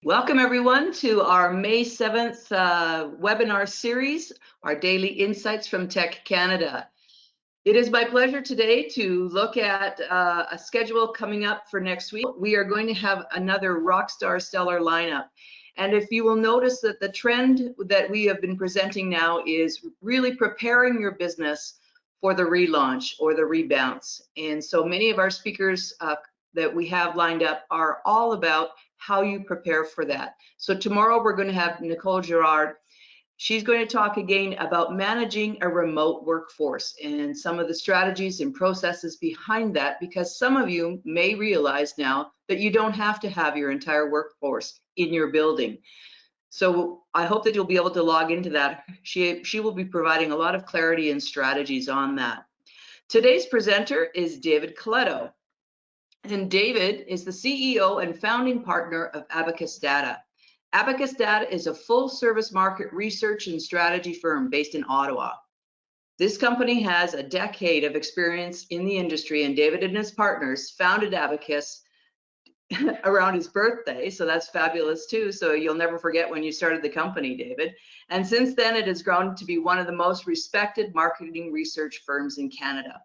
Welcome everyone to our May 7th webinar series, our Daily Insights from Tech Canada. It is my pleasure today to look at a schedule coming up for next week. We are going to have another rockstar stellar lineup. And if you will notice that the trend that we have been presenting now is really preparing your business for the relaunch or the rebounce. And so many of our speakers that we have lined up are all about how you prepare for that. So tomorrow we're going to have Nicole Girard. She's going to talk again about managing a remote workforce and some of the strategies and processes behind that, because some of you may realize now that you don't have to have your entire workforce in your building. So I hope that you'll be able to log into that. She will be providing a lot of clarity and strategies on that. Today's presenter is David Coletto. And David is the CEO and founding partner of Abacus Data. Abacus Data is a full-service market research and strategy firm based in Ottawa. This company has a decade of experience in the industry, and David and his partners founded Abacus around his birthday, so that's fabulous too. So you'll never forget when you started the company, David. And since then, it has grown to be one of the most respected marketing research firms in Canada.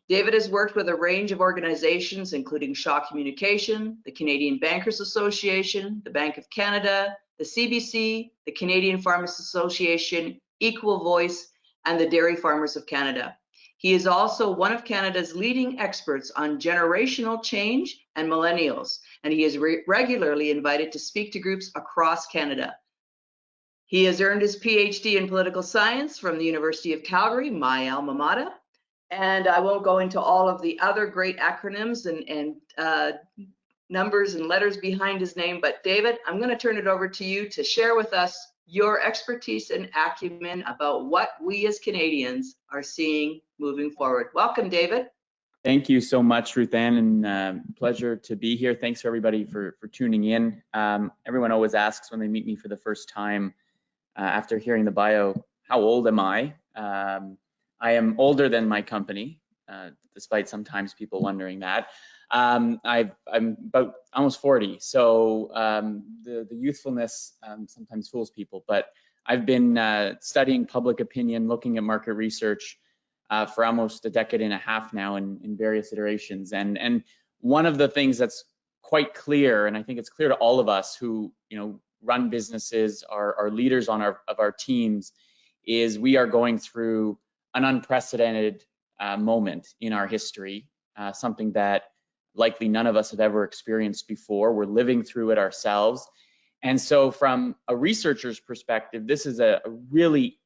David has worked with a range of organizations, including Shaw Communication, the Canadian Bankers Association, the Bank of Canada, the CBC, the Canadian Farmers Association, Equal Voice, and the Dairy Farmers of Canada. He is also one of Canada's leading experts on generational change and millennials, and he is regularly invited to speak to groups across Canada. He has earned his PhD in political science from the University of Calgary, my alma mater. And I won't go into all of the other great acronyms and numbers and letters behind his name, but David, I'm going to turn it over to you to share with us your expertise and acumen about what we as Canadians are seeing moving forward. Welcome, David. Thank you so much, Ruth Ann, and pleasure to be here. Thanks for everybody for tuning in. Everyone always asks when they meet me for the first time after hearing the bio, how old am I? I am older than my company, despite sometimes people wondering that. I'm about almost 40, so the youthfulness sometimes fools people, but I've been studying public opinion, looking at market research for almost a decade and a half now in various iterations. And one of the things that's quite clear, and I think it's clear to all of us who run businesses, are leaders of our teams, is we are going through an unprecedented moment in our history, something that likely none of us have ever experienced before. We're living through it ourselves. And so from a researcher's perspective, this is a really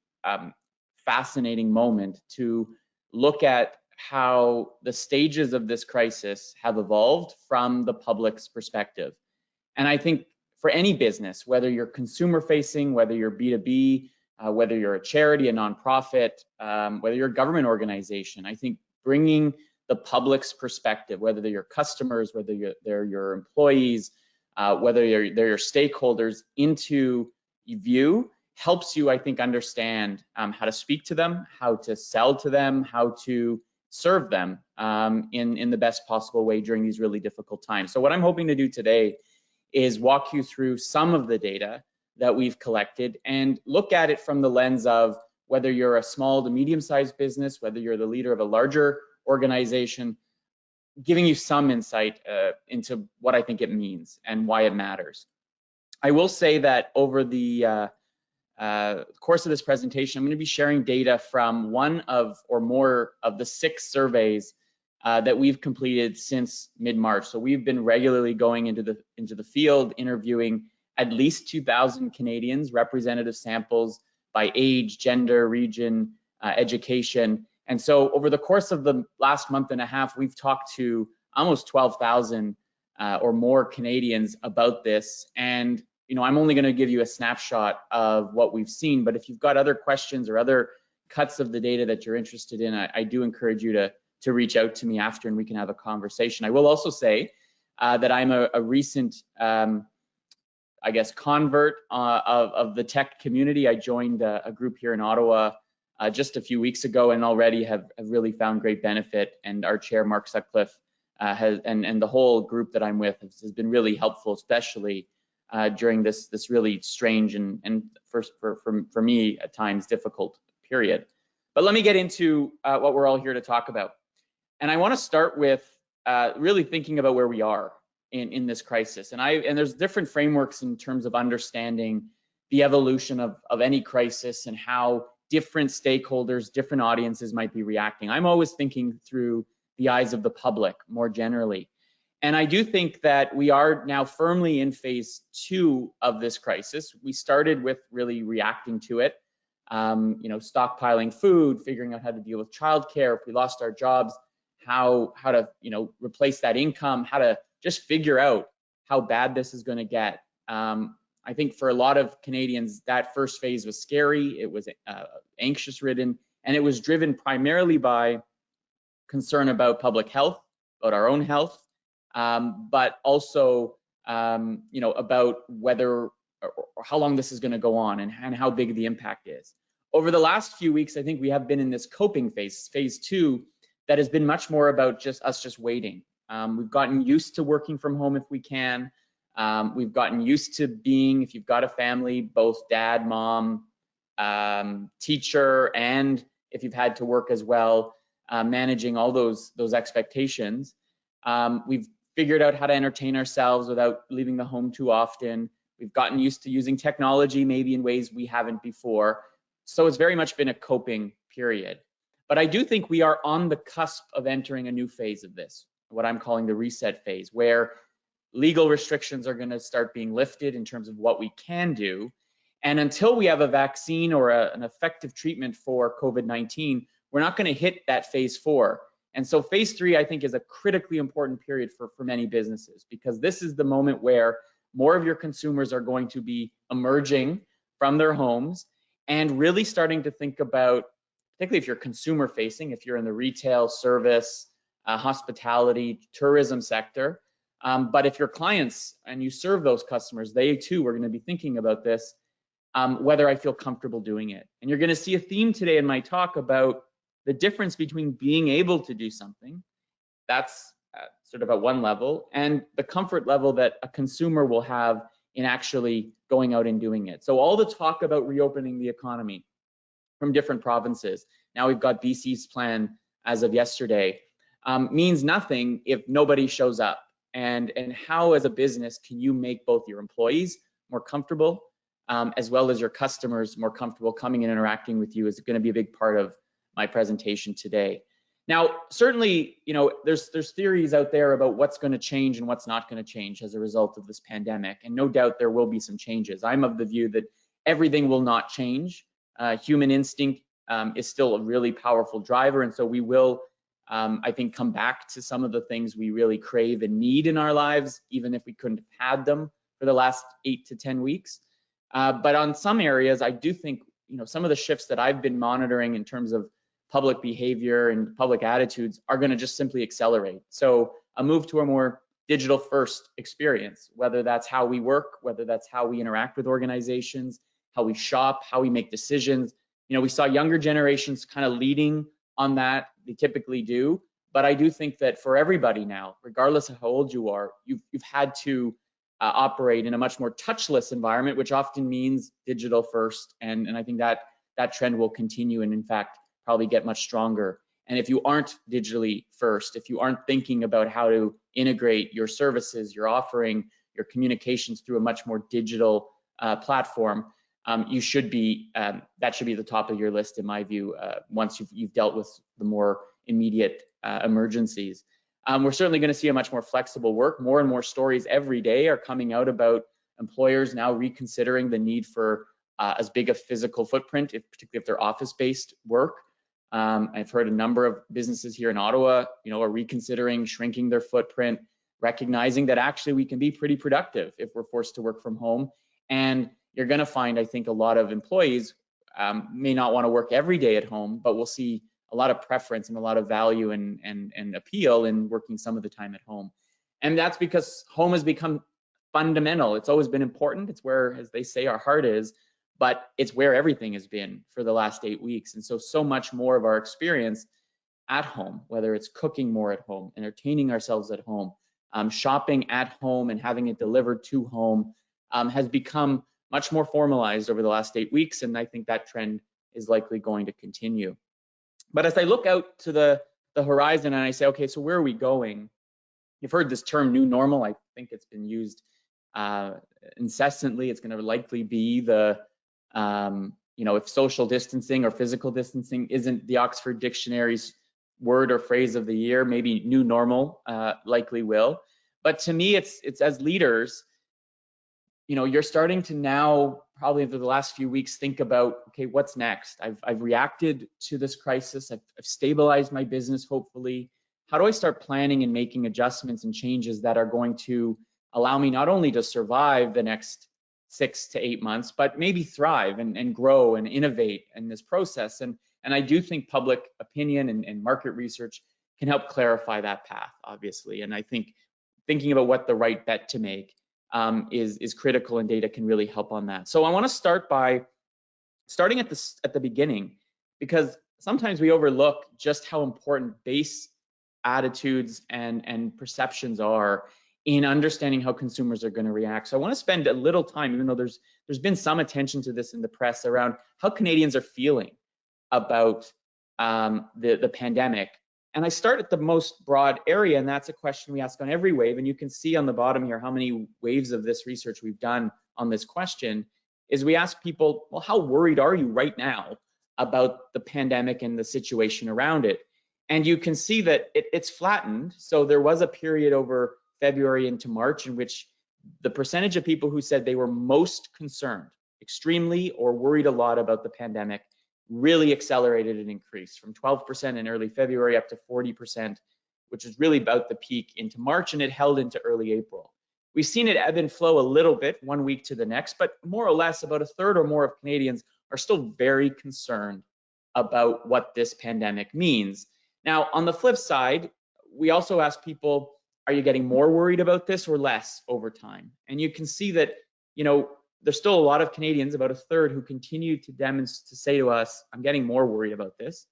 fascinating moment to look at how the stages of this crisis have evolved from the public's perspective. And I think for any business, whether you're consumer facing, whether you're B2B, whether you're a charity, a nonprofit, whether you're a government organization, I think bringing the public's perspective, whether they're your customers, whether they're your employees, whether they're your stakeholders, into view helps you, I think, understand how to speak to them, how to sell to them, how to serve them in the best possible way during these really difficult times. So what I'm hoping to do today is walk you through some of the data that we've collected and look at it from the lens of whether you're a small to medium-sized business, whether you're the leader of a larger organization, giving you some insight into what I think it means and why it matters. I will say that over the course of this presentation, I'm going to be sharing data from one of or more of the 6 surveys that we've completed since mid-March. So we've been regularly going into the field, interviewing at least 2,000 Canadians, representative samples by age, gender, region, education. And so over the course of the last month and a half, we've talked to almost 12,000 or more Canadians about this. And I'm only going to give you a snapshot of what we've seen, but if you've got other questions or other cuts of the data that you're interested in, I do encourage you to reach out to me after and we can have a conversation. I will also say that I'm a recent I guess, convert of the tech community. I joined a group here in Ottawa just a few weeks ago and already have really found great benefit. And our chair, Mark Sutcliffe, and the whole group that I'm with has been really helpful, especially during this really strange and for me at times difficult period. But let me get into what we're all here to talk about. And I want to start with really thinking about where we are in this crisis. And there's different frameworks in terms of understanding the evolution of any crisis and how different stakeholders, different audiences might be reacting. I'm always thinking through the eyes of the public more generally. And I do think that we are now firmly in phase 2 of this crisis. We started with really reacting to it, stockpiling food, figuring out how to deal with childcare. If we lost our jobs, how to replace that income, how to just figure out how bad this is going to get. I think for a lot of Canadians, that first phase was scary. It was anxious ridden, and it was driven primarily by concern about public health, about our own health, but also about whether or how long this is going to go on and how big the impact is. Over the last few weeks, I think we have been in this coping phase, phase 2, that has been much more about just waiting. We've gotten used to working from home if we can. We've gotten used to being, if you've got a family, both dad, mom, teacher, and if you've had to work as well, managing all those expectations. We've figured out how to entertain ourselves without leaving the home too often. We've gotten used to using technology maybe in ways we haven't before. So it's very much been a coping period. But I do think we are on the cusp of entering a new phase of this, what I'm calling the reset phase, where legal restrictions are going to start being lifted in terms of what we can do. And until we have a vaccine or an effective treatment for COVID-19, we're not going to hit that phase 4. And so phase 3, I think, is a critically important period for many businesses, because this is the moment where more of your consumers are going to be emerging from their homes and really starting to think about, particularly if you're consumer facing, if you're in the retail, service, hospitality, tourism sector. But if you're clients and you serve those customers, they too are going to be thinking about this, whether I feel comfortable doing it. And you're going to see a theme today in my talk about the difference between being able to do something, that's sort of at one level, and the comfort level that a consumer will have in actually going out and doing it. So all the talk about reopening the economy from different provinces, now we've got BC's plan as of yesterday, means nothing if nobody shows up. And how as a business can you make both your employees more comfortable as well as your customers more comfortable coming and interacting with you is going to be a big part of my presentation today. Now, certainly, there's theories out there about what's going to change and what's not going to change as a result of this pandemic, and no doubt there will be some changes. I'm of the view that everything will not change. Human instinct is still a really powerful driver, and so we will, I think, come back to some of the things we really crave and need in our lives, even if we couldn't have had them for the last 8 to 10 weeks. But on some areas, I do think, some of the shifts that I've been monitoring in terms of public behavior and public attitudes are going to just simply accelerate. So a move to a more digital first experience, whether that's how we work, whether that's how we interact with organizations, how we shop, how we make decisions. We saw younger generations kind of leading on that. They typically do. But I do think that for everybody now, regardless of how old you are, you've had to operate in a much more touchless environment, which often means digital first. And I think that trend will continue and in fact, probably get much stronger. And if you aren't digitally first, if you aren't thinking about how to integrate your services, your offering, your communications through a much more digital platform, you should be, that should be the top of your list in my view, once you've dealt with the more immediate emergencies. We're certainly going to see a much more flexible work. More and more stories every day are coming out about employers now reconsidering the need for as big a physical footprint, particularly if they're office-based work. I've heard a number of businesses here in Ottawa, are reconsidering shrinking their footprint, recognizing that actually we can be pretty productive if we're forced to work from home. And you're going to find, I think, a lot of employees may not want to work every day at home, but we'll see a lot of preference and a lot of value and appeal in working some of the time at home. And that's because home has become fundamental. It's always been important. It's where, as they say, our heart is, but it's where everything has been for the last 8 weeks. And so much more of our experience at home, whether it's cooking more at home, entertaining ourselves at home, shopping at home and having it delivered to home, has become much more formalized over the last 8 weeks, and I think that trend is likely going to continue. But as I look out to the horizon and I say, okay, so where are we going? You've heard this term new normal. I think it's been used incessantly. It's going to likely be the, if social distancing or physical distancing isn't the Oxford Dictionary's word or phrase of the year, maybe new normal likely will. But to me, it's as leaders, you're starting to now, probably over the last few weeks, think about, okay, what's next? I've reacted to this crisis. I've stabilized my business, hopefully. How do I start planning and making adjustments and changes that are going to allow me not only to survive the next 6 to 8 months, but maybe thrive and grow and innovate in this process? And I do think public opinion and market research can help clarify that path, obviously. And I think thinking about what the right bet to make is critical, and data can really help on that. So I want to start by starting at the beginning, because sometimes we overlook just how important base attitudes and perceptions are in understanding how consumers are going to react. So I want to spend a little time, even though there's been some attention to this in the press, around how Canadians are feeling about the pandemic. And I start at the most broad area, and that's a question we ask on every wave. And you can see on the bottom here how many waves of this research we've done on this question. Is we ask people, well, how worried are you right now about the pandemic and the situation around it? And you can see that it's flattened. So there was a period over February into March in which the percentage of people who said they were most concerned, extremely or worried a lot about the pandemic, really accelerated and increased from 12% in early February up to 40%, which is really about the peak into March, and it held into early April. We've seen it ebb and flow a little bit 1 week to the next, but more or less about a third or more of Canadians are still very concerned about what this pandemic means. Now, on the flip side, we also ask people, are you getting more worried about this or less over time? And you can see that, there's still a lot of Canadians, about a third, who continue to say to us, I'm getting more worried about this.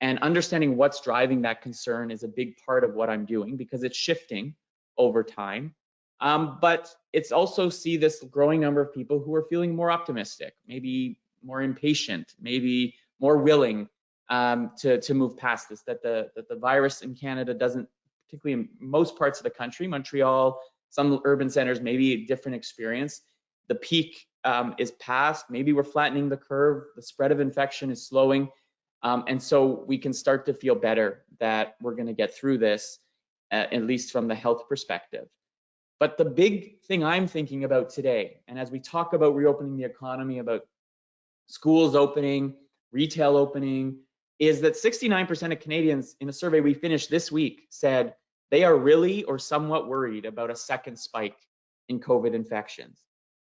And understanding what's driving that concern is a big part of what I'm doing, because it's shifting over time. But it's also see this growing number of people who are feeling more optimistic, maybe more impatient, maybe more willing to move past this, that the virus in Canada doesn't, particularly in most parts of the country, Montreal, some urban centers, maybe a different experience. The peak is past. Maybe we're flattening the curve. The spread of infection is slowing. And so we can start to feel better that we're going to get through this, at least from the health perspective. But the big thing I'm thinking about today, and as we talk about reopening the economy, about schools opening, retail opening, is that 69% of Canadians in a survey we finished this week said they are really or somewhat worried about a second spike in COVID infections.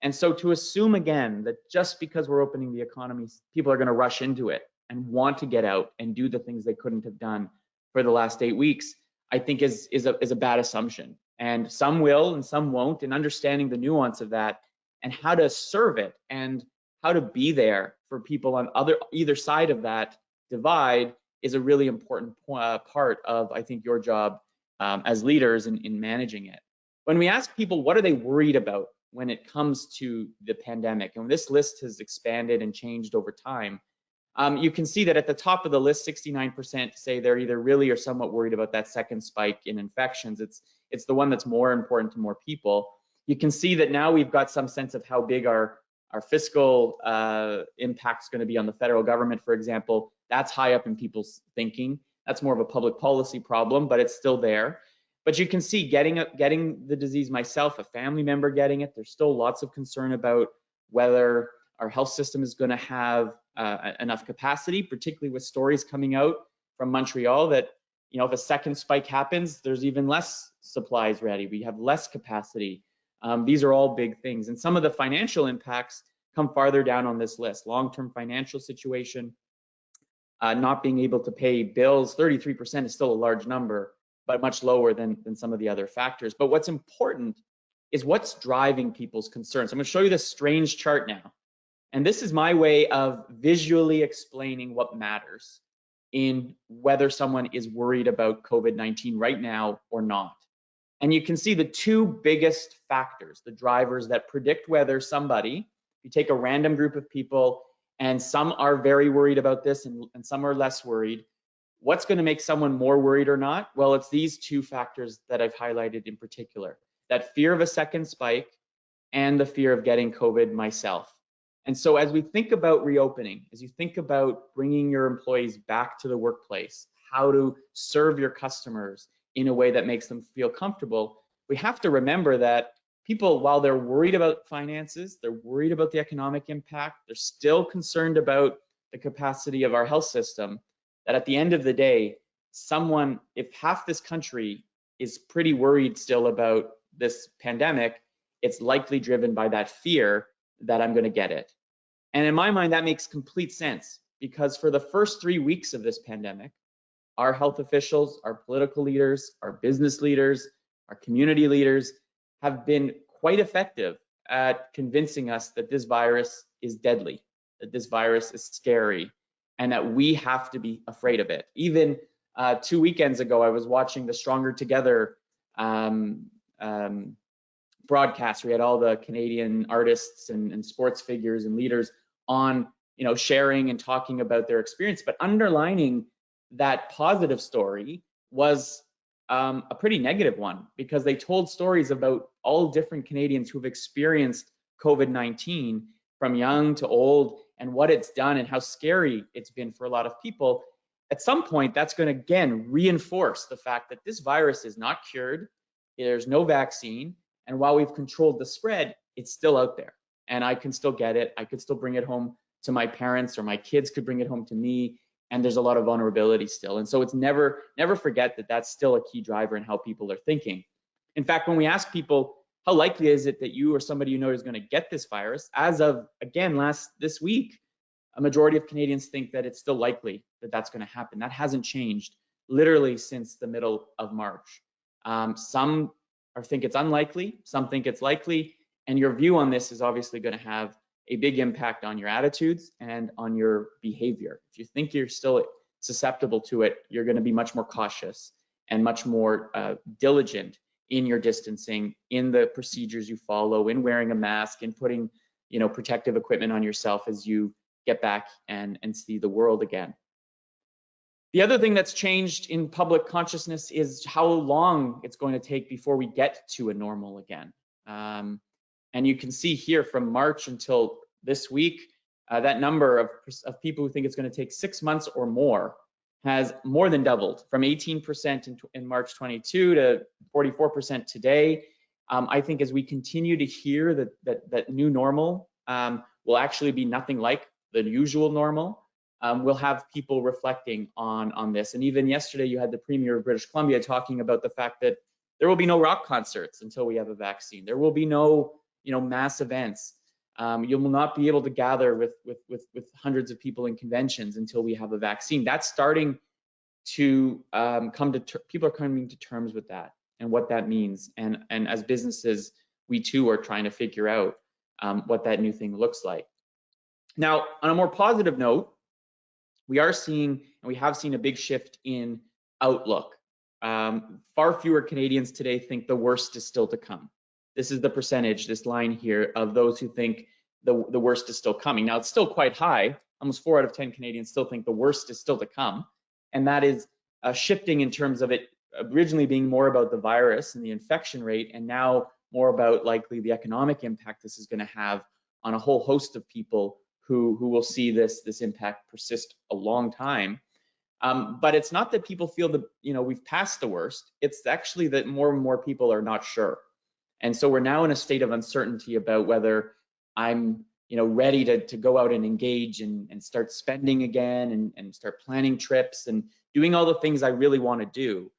And so to assume again that just because we're opening the economy, people are going to rush into it and want to get out and do the things they couldn't have done for the last 8 weeks, I think is a bad assumption. And some will and some won't, and understanding the nuance of that and how to serve it and how to be there for people on either side of that divide is a really important part of, I think, your job as leaders in managing it. When we ask people what are they worried about when it comes to the pandemic, and this list has expanded and changed over time, you can see that at the top of the list, 69% say they're either really or somewhat worried about that second spike in infections. It's the one that's more important to more people. You can see that now we've got some sense of how big our fiscal impact is going to be on the federal government, for example. That's high up in people's thinking. That's more of a public policy problem, but it's still there. But you can see getting the disease myself, a family member getting it, there's still lots of concern about whether our health system is going to have enough capacity, particularly with stories coming out from Montreal that, if a second spike happens, there's even less supplies ready. We have less capacity. These are all big things. And some of the financial impacts come farther down on this list. Long-term financial situation, not being able to pay bills, 33% is still a large number, but much lower than some of the other factors. But what's important is what's driving people's concerns. I'm going to show you this strange chart now. And this is my way of visually explaining what matters in whether someone is worried about COVID-19 right now or not. And you can see the two biggest factors, the drivers that predict whether somebody, you take a random group of people, and some are very worried about this and some are less worried. What's going to make someone more worried or not? Well, it's these two factors that I've highlighted in particular, that fear of a second spike and the fear of getting COVID myself. And so as we think about reopening, as you think about bringing your employees back to the workplace, how to serve your customers in a way that makes them feel comfortable, we have to remember that people, while they're worried about finances, they're worried about the economic impact, they're still concerned about the capacity of our health system, that at the end of the day, someone, if half this country is pretty worried still about this pandemic, it's likely driven by that fear that I'm going to get it. And in my mind, that makes complete sense, because for the first 3 weeks of this pandemic, our health officials, our political leaders, our business leaders, our community leaders have been quite effective at convincing us that this virus is deadly, that this virus is scary, and that we have to be afraid of it. Even 2 weekends ago, I was watching the Stronger Together broadcast. We had all the Canadian artists and sports figures and leaders on, sharing and talking about their experience. But underlining that positive story was a pretty negative one, because they told stories about all different Canadians who've experienced COVID-19, from young to old, and what it's done and how scary it's been for a lot of people. At some point, that's going to again reinforce the fact that this virus is not cured. There's no vaccine. And while we've controlled the spread, it's still out there. And I can still get it. I could still bring it home to my parents, or my kids could bring it home to me. And there's a lot of vulnerability still. And so it's never forget that that's still a key driver in how people are thinking. In fact, when we ask people, how likely is it that you or somebody you know is going to get this virus, as of, again, this week, a majority of Canadians think that it's still likely that that's going to happen. That hasn't changed literally since the middle of March. Some think it's unlikely, some think it's likely, and your view on this is obviously going to have a big impact on your attitudes and on your behavior. If you think you're still susceptible to it, you're going to be much more cautious and much more diligent in your distancing, in the procedures you follow, in wearing a mask, in putting, protective equipment on yourself as you get back and see the world again. The other thing that's changed in public consciousness is how long it's going to take before we get to a normal again. And you can see here from March until this week, that number of people who think it's going to take 6 months or more has more than doubled, from 18% in March 22 to 44% today. I think as we continue to hear that new normal will actually be nothing like the usual normal, we'll have people reflecting on this. And even yesterday, you had the Premier of British Columbia talking about the fact that there will be no rock concerts until we have a vaccine. There will be no, mass events. You will not be able to gather with hundreds of people in conventions until we have a vaccine. That's starting to people are coming to terms with that and what that means. And as businesses, we too are trying to figure out what that new thing looks like. Now, on a more positive note, we are seeing, and we have seen, a big shift in outlook. Far fewer Canadians today think the worst is still to come. This is the percentage, this line here, of those who think the worst is still coming. Now, it's still quite high. Almost 4 out of 10 Canadians still think the worst is still to come. And that is shifting in terms of it originally being more about the virus and the infection rate, and now more about likely the economic impact this is going to have on a whole host of people who will see this impact persist a long time. But it's not that people feel that we've passed the worst. It's actually that more and more people are not sure. And so we're now in a state of uncertainty about whether I'm ready to go out and engage and start spending again and start planning trips and doing all the things I really want to do.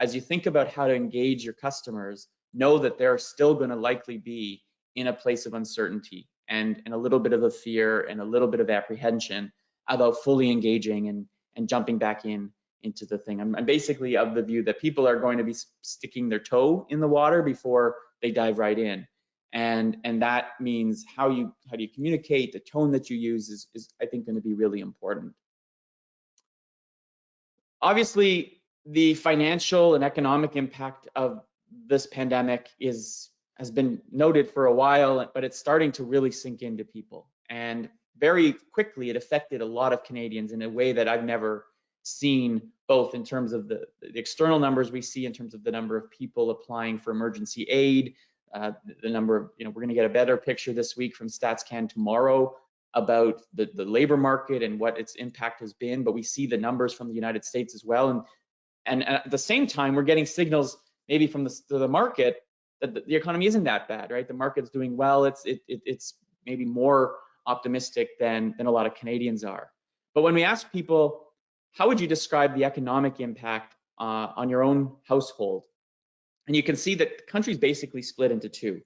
As you think about how to engage your customers, know that they're still going to likely be in a place of uncertainty and a little bit of a fear and a little bit of apprehension about fully engaging and jumping back into the thing. I'm basically of the view that people are going to be sticking their toe in the water before they dive right in. And that means how do you communicate, the tone that you use is I think going to be really important. Obviously, the financial and economic impact of this pandemic has been noted for a while, but it's starting to really sink into people. And very quickly, it affected a lot of Canadians in a way that I've never seen, both in terms of the external numbers we see, in terms of the number of people applying for emergency aid, the number of, we're going to get a better picture this week from StatsCan tomorrow about the labor market and what its impact has been, but we see the numbers from the United States as well. And at the same time, we're getting signals maybe from the market that the economy isn't that bad, right? The market's doing well. It's maybe more optimistic than a lot of Canadians are. But when we ask people, how would you describe the economic impact on your own household? And you can see that the country's basically split into two.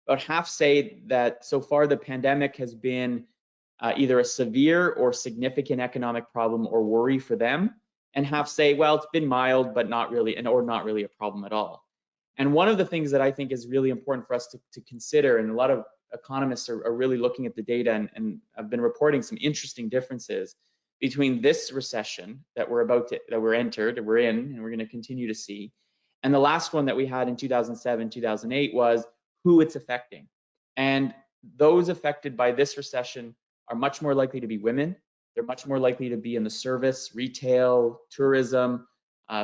About half say that so far the pandemic has been either a severe or significant economic problem or worry for them, and half say, well, it's been mild, but not really, or not really a problem at all. And one of the things that I think is really important for us to consider, and a lot of economists are really looking at the data and have been reporting some interesting differences between this recession that we're in, and we're going to continue to see, and the last one that we had in 2007, 2008 was who it's affecting. And those affected by this recession are much more likely to be women. They're much more likely to be in the service, retail, tourism,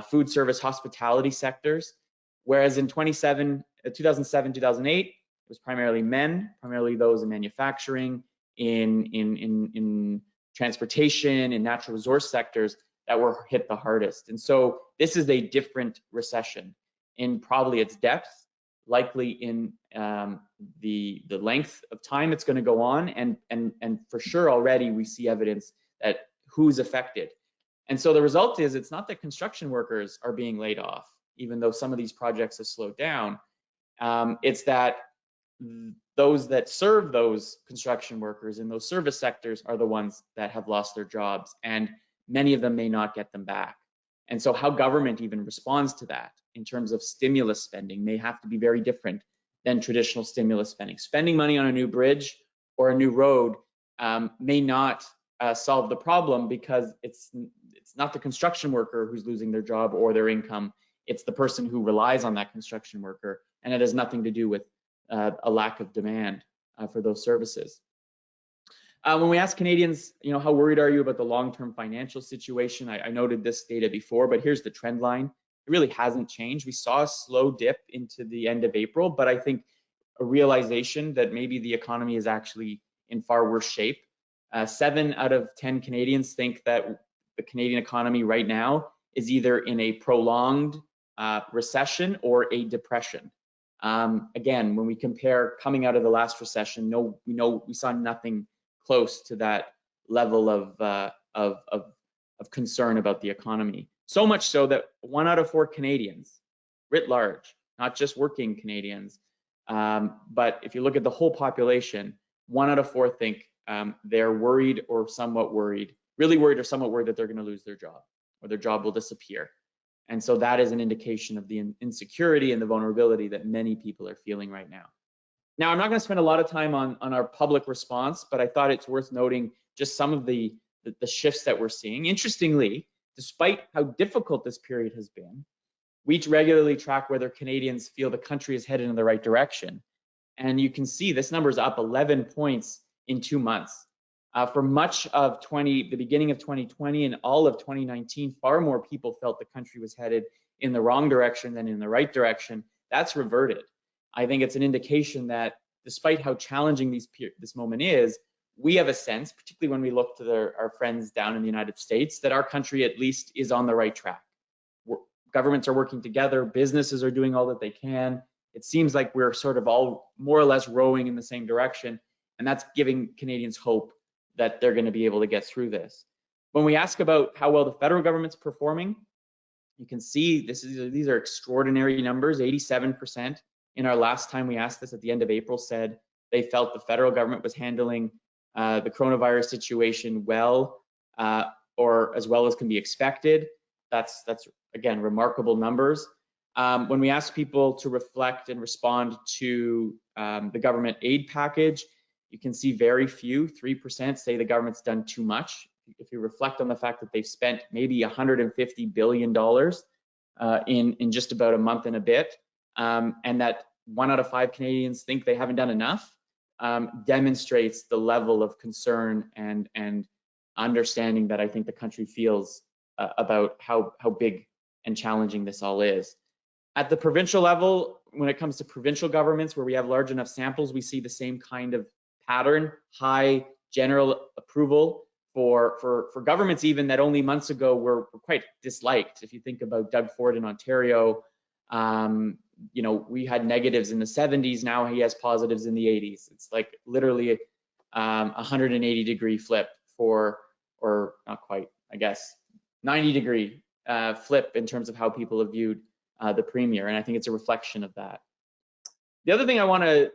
food service, hospitality sectors. Whereas in 2007, 2008, it was primarily men, primarily those in manufacturing, in transportation, in natural resource sectors that were hit the hardest. And so this is a different recession in probably its depth, likely in the length of time it's going to go on, and for sure already we see evidence that who's affected. And so the result is, it's not that construction workers are being laid off, even though some of these projects have slowed down. It's that those that serve those construction workers in those service sectors are the ones that have lost their jobs, and many of them may not get them back. And so how government even responds to that in terms of stimulus spending may have to be very different than traditional stimulus spending. Spending money on a new bridge or a new road may not solve the problem, because it's not the construction worker who's losing their job or their income. It's the person who relies on that construction worker, and it has nothing to do with a lack of demand for those services. When we ask Canadians, how worried are you about the long-term financial situation? I noted this data before, but here's the trend line. It really hasn't changed. We saw a slow dip into the end of April, but I think a realization that maybe the economy is actually in far worse shape. 7 out of 10 Canadians think that the Canadian economy right now is either in a prolonged recession or a depression. Again, when we compare coming out of the last recession, we saw nothing close to that level of concern about the economy. So much so that 1 out of 4 Canadians, writ large, not just working Canadians, but if you look at the whole population, 1 out of 4 think they're worried or somewhat worried, really worried or somewhat worried that they're going to lose their job or their job will disappear. And so that is an indication of the insecurity and the vulnerability that many people are feeling right now. Now, I'm not going to spend a lot of time on our public response, but I thought it's worth noting just some of the shifts that we're seeing. Interestingly, despite how difficult this period has been, we regularly track whether Canadians feel the country is headed in the right direction. And you can see this number is up 11 points in 2 months. For much of the beginning of 2020 and all of 2019, far more people felt the country was headed in the wrong direction than in the right direction. That's reverted. I think it's an indication that despite how challenging this moment is, we have a sense, particularly when we look to our friends down in the United States, that our country at least is on the right track. Governments are working together, businesses are doing all that they can. It seems like we're sort of all more or less rowing in the same direction, and that's giving Canadians hope that they're going to be able to get through this. When we ask about how well the federal government's performing, you can see these are extraordinary numbers. 87% in our last time we asked this at the end of April said they felt the federal government was handling the coronavirus situation well, or as well as can be expected. That's again, remarkable numbers. When we ask people to reflect and respond to the government aid package, you can see very few, 3% say the government's done too much. If you reflect on the fact that they've spent maybe $150 billion in just about a month and a bit, and that 1 out of 5 Canadians think they haven't done enough, demonstrates the level of concern and understanding that I think the country feels about how big and challenging this all is. At the provincial level, when it comes to provincial governments where we have large enough samples, we see the same kind of pattern, high general approval for governments even that only months ago were quite disliked. If you think about Doug Ford in Ontario, you know, we had negatives in the 70s, now he has positives in the 80s. It's like literally 180-degree flip or not quite, I guess, 90-degree flip in terms of how people have viewed the premier, and I think it's a reflection of that. The other thing I want to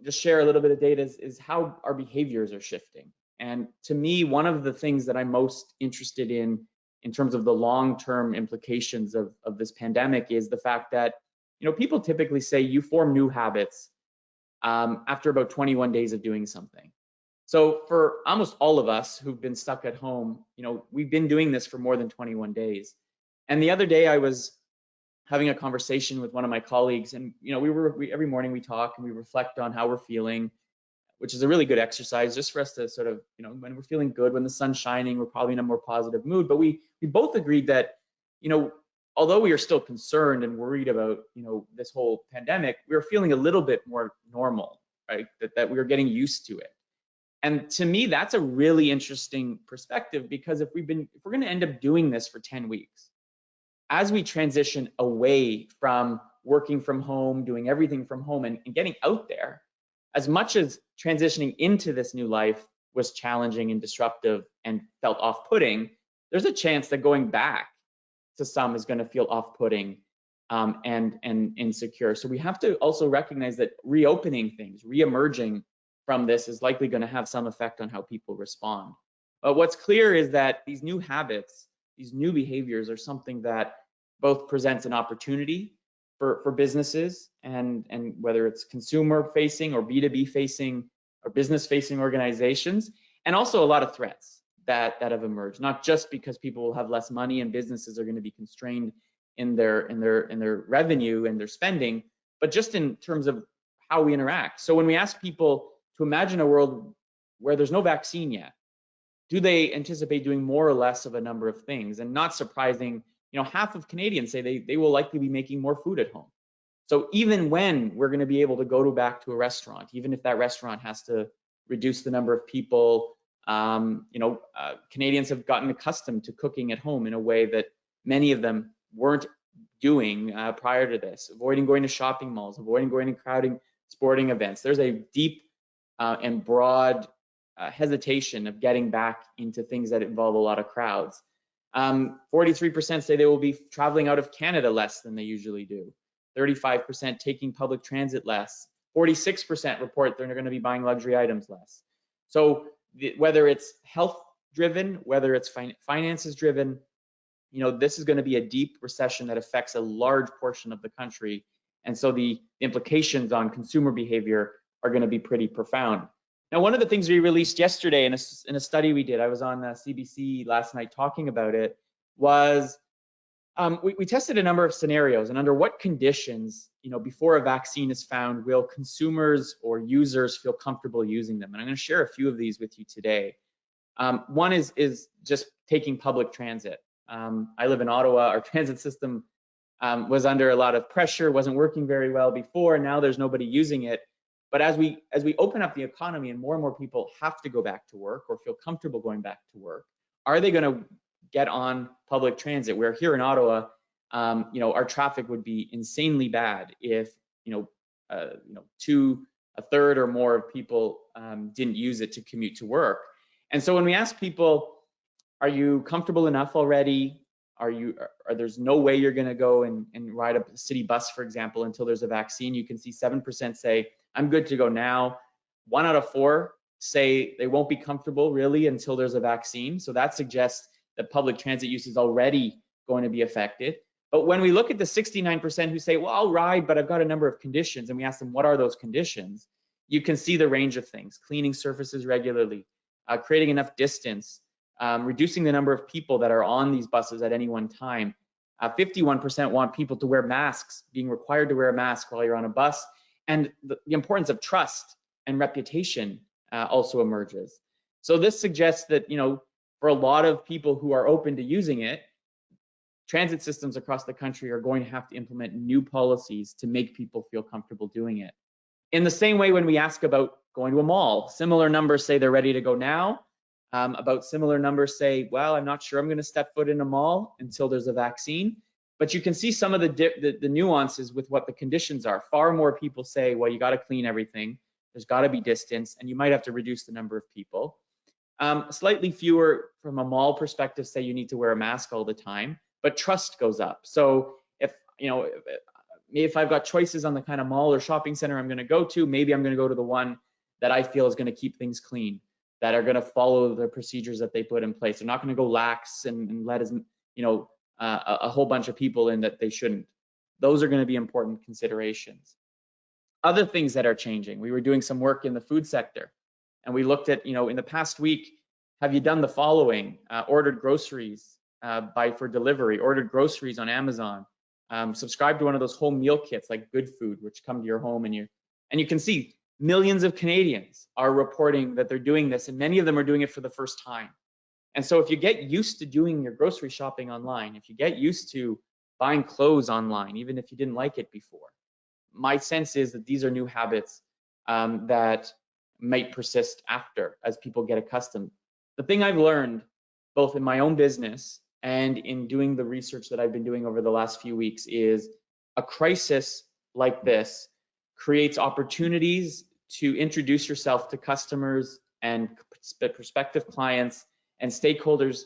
just share a little bit of data is how our behaviors are shifting. And to me, one of the things that I'm most interested in terms of the long-term implications of this pandemic is the fact that, you know, people typically say you form new habits after about 21 days of doing something. So for almost all of us who've been stuck at home, you know, we've been doing this for more than 21 days. And the other day I was having a conversation with one of my colleagues, and you know, every morning we talk and we reflect on how we're feeling, which is a really good exercise just for us to sort of, you know, when we're feeling good, when the sun's shining, we're probably in a more positive mood. But we both agreed that, you know, although we are still concerned and worried about, you know, this whole pandemic, we were feeling a little bit more normal, right? That we were getting used to it. And to me, that's a really interesting perspective, because if we're going to end up doing this for 10 weeks, as we transition away from working from home, doing everything from home and getting out there, as much as transitioning into this new life was challenging and disruptive and felt off-putting, there's a chance that going back to some is going to feel off-putting and insecure. So we have to also recognize that reopening things, re-emerging from this is likely going to have some effect on how people respond. But what's clear is that these new habits, these new behaviors are something that both presents an opportunity for businesses and whether it's consumer facing or B2B facing or business facing organizations, and also a lot of threats that have emerged, not just because people will have less money and businesses are going to be constrained in their revenue and their spending, but just in terms of how we interact. So when we ask people to imagine a world where there's no vaccine yet, do they anticipate doing more or less of a number of things? And not surprising, you know, half of Canadians say they will likely be making more food at home. So even when we're going to be able to go back to a restaurant, even if that restaurant has to reduce the number of people, Canadians have gotten accustomed to cooking at home in a way that many of them weren't doing prior to this, avoiding going to shopping malls, avoiding going to crowding sporting events. There's a deep and broad hesitation of getting back into things that involve a lot of crowds. 43% say they will be traveling out of Canada less than they usually do. 35% taking public transit less. 46% report they're going to be buying luxury items less. So whether it's health driven, whether it's finances driven, you know, this is going to be a deep recession that affects a large portion of the country. And so the implications on consumer behavior are going to be pretty profound. Now, one of the things we released yesterday in a study we did, I was on CBC last night talking about it, was we tested a number of scenarios and under what conditions, you know, before a vaccine is found, will consumers or users feel comfortable using them? And I'm going to share a few of these with you today. One is just taking public transit. I live in Ottawa. Our transit system was under a lot of pressure, wasn't working very well before. Now there's nobody using it. But as we open up the economy and more people have to go back to work or feel comfortable going back to work, are they going to get on public transit? Where here in Ottawa, our traffic would be insanely bad if a third or more of people didn't use it to commute to work. And so when we ask people, are you comfortable enough already? There's no way you're going to go and ride a city bus, for example, until there's a vaccine? You can see 7% say, I'm good to go now. 1 out of 4 say they won't be comfortable really until there's a vaccine. So that suggests that public transit use is already going to be affected. But when we look at the 69% who say, well, I'll ride, but I've got a number of conditions, and we ask them, what are those conditions? You can see the range of things: cleaning surfaces regularly, creating enough distance, reducing the number of people that are on these buses at any one time, 51% want people to wear masks, being required to wear a mask while you're on a bus. And the importance of trust and reputation also emerges. So this suggests that, for a lot of people who are open to using it, transit systems across the country are going to have to implement new policies to make people feel comfortable doing it. In the same way, when we ask about going to a mall, similar numbers say they're ready to go now. About similar numbers say, well, I'm not sure I'm going to step foot in a mall until there's a vaccine. But you can see some of the nuances with what the conditions are. Far more people say, well, you got to clean everything. There's got to be distance, and you might have to reduce the number of people. Slightly fewer from a mall perspective say you need to wear a mask all the time, but trust goes up. So if I've got choices on the kind of mall or shopping center I'm going to go to, maybe I'm going to go to the one that I feel is going to keep things clean, that are going to follow the procedures that they put in place. They're not going to go lax and let a whole bunch of people in that they shouldn't. Those are going to be important considerations. Other things that are changing. We were doing some work in the food sector, and we looked at, in the past week, have you done the following? Ordered groceries for delivery, ordered groceries on Amazon, subscribe to one of those home meal kits like Good Food, which come to your home, and you can see millions of Canadians are reporting that they're doing this, and many of them are doing it for the first time. And so if you get used to doing your grocery shopping online, if you get used to buying clothes online, even if you didn't like it before, my sense is that these are new habits that might persist after, as people get accustomed. The thing I've learned, both in my own business and in doing the research that I've been doing over the last few weeks, is a crisis like this creates opportunities to introduce yourself to customers and prospective clients and stakeholders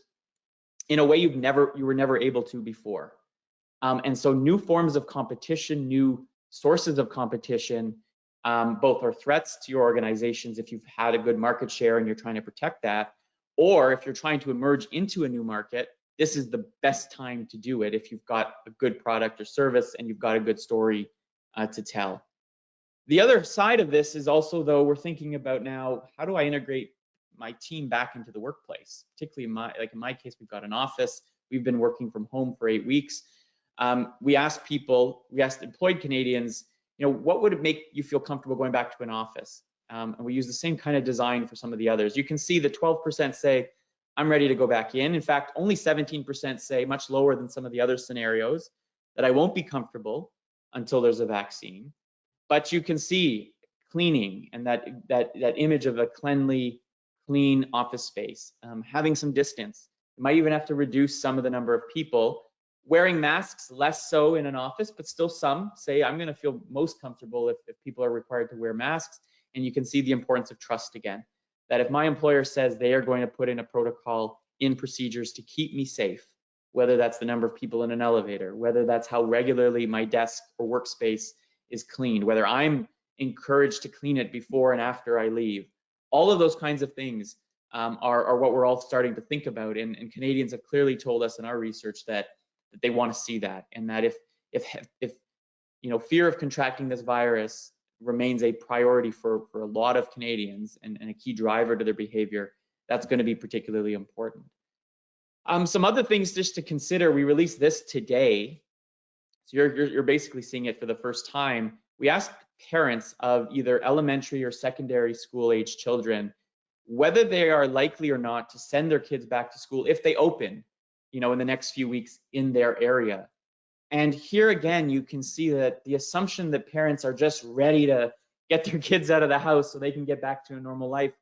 in a way you were never able to before. And so new forms of competition, new sources of competition, both are threats to your organizations if you've had a good market share and you're trying to protect that, or if you're trying to emerge into a new market, this is the best time to do it if you've got a good product or service and you've got a good story to tell. The other side of this is also, though, we're thinking about now, how do I integrate my team back into the workplace? Particularly in my case, we've got an office. We've been working from home for 8 weeks. We asked employed Canadians, what would it make you feel comfortable going back to an office? And we use the same kind of design for some of the others. You can see that 12% say, I'm ready to go back in. In fact, only 17% say, much lower than some of the other scenarios, that I won't be comfortable until there's a vaccine. But you can see cleaning and that image of a cleanly, clean office space, having some distance. You might even have to reduce some of the number of people. Wearing masks, less so in an office, but still some say, I'm going to feel most comfortable if people are required to wear masks. And you can see the importance of trust again, that if my employer says they are going to put in a protocol in procedures to keep me safe, whether that's the number of people in an elevator, whether that's how regularly my desk or workspace is cleaned, whether I'm encouraged to clean it before and after I leave, all of those kinds of things are what we're all starting to think about. And Canadians have clearly told us in our research that they want to see that, and that if fear of contracting this virus remains a priority for a lot of Canadians and a key driver to their behavior, that's going to be particularly important. Some other things just to consider. We released this today, so you're basically seeing it for the first time. We asked parents of either elementary or secondary school age children whether they are likely or not to send their kids back to school if they open in the next few weeks in their area. And here again, you can see that the assumption that parents are just ready to get their kids out of the house so they can get back to a normal life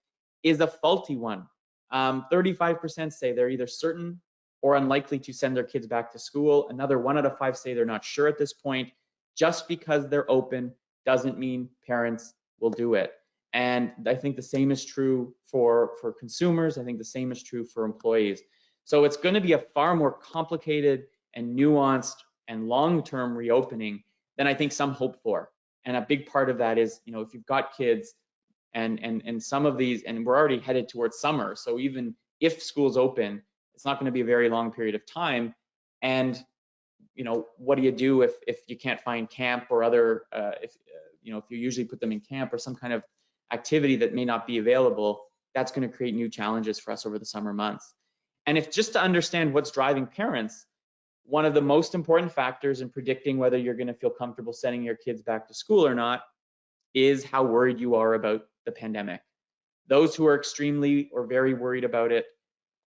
is a faulty one. 35% say they're either certain or unlikely to send their kids back to school. Another 1 out of 5 say they're not sure at this point. Just because they're open doesn't mean parents will do it. And I think the same is true for consumers. I think the same is true for employees. So it's going to be a far more complicated and nuanced and long-term reopening than I think some hope for. And a big part of that is, if you've got kids and some of these, and we're already headed towards summer, so even if schools open, it's not going to be a very long period of time. And what do you do if you can't find camp or other, if you usually put them in camp or some kind of activity that may not be available? That's going to create new challenges for us over the summer months. And if just to understand what's driving parents, one of the most important factors in predicting whether you're going to feel comfortable sending your kids back to school or not is how worried you are about the pandemic. Those who are extremely or very worried about it,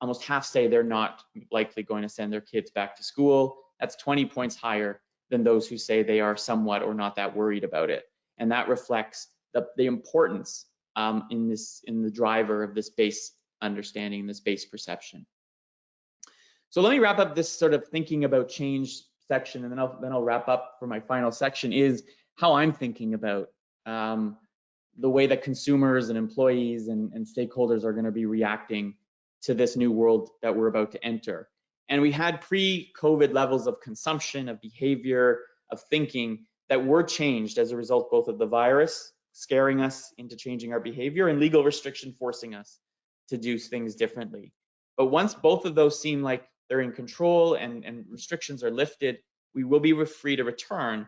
almost half say they're not likely going to send their kids back to school. That's 20 points higher than those who say they are somewhat or not that worried about it. And that reflects the importance in the driver of this base understanding, this base perception. So let me wrap up this sort of thinking about change section, and then I'll wrap up for my final section is how I'm thinking about the way that consumers and employees and stakeholders are going to be reacting to this new world that we're about to enter. And we had pre-COVID levels of consumption, of behavior, of thinking that were changed as a result both of the virus scaring us into changing our behavior and legal restriction forcing us to do things differently. But once both of those seem like they're in control and restrictions are lifted, we will be free to return.